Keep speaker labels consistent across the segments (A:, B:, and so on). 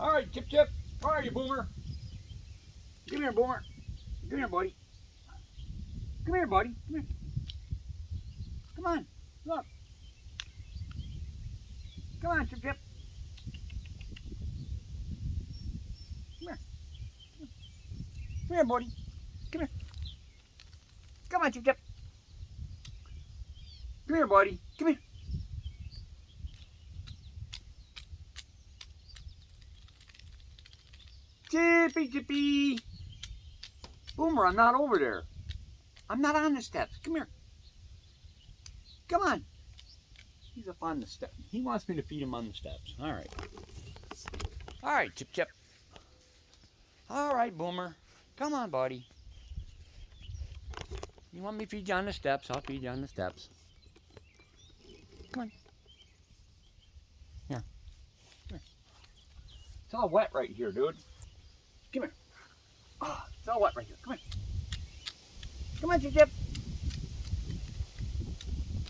A: All right, Chip Chip. How are you, Boomer? Come here, Boomer. Come here, buddy. Come here, buddy. Come here. Come on. Look. Come on, Chip Chip. Come here. Come here, buddy. Come here. Come on, Chip Chip. Come here, buddy. Come here. Chippy, Chippy. Boomer, I'm not over there. I'm not on the steps. Come here. Come on. He's up on the step. He wants me to feed him on the steps. All right. All right, Chip Chip. All right, Boomer. Come on, buddy. You want me to feed you on the steps? I'll feed you on the steps. Come on. Here. Come here. It's all wet right here, dude. Come here. Oh, it's all wet right here. Come here. Come on, Chip Chip.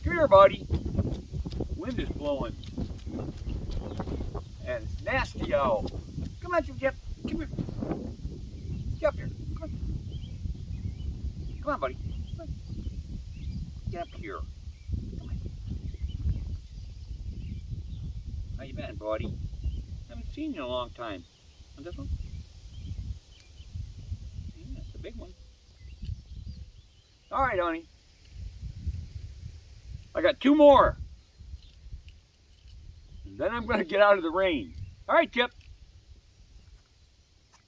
A: Come here, buddy. Wind is blowing. And it's nasty out. Come on, Chip Chip. Come here. Get up here. Come on. Come on, buddy. Come on. Get up here. Come on. How you been, buddy? Haven't seen you in a long time. On this one? Yeah, it's a big one. All right, honey. I got 2 more. And then I'm going to get out of the rain. All right, Chip.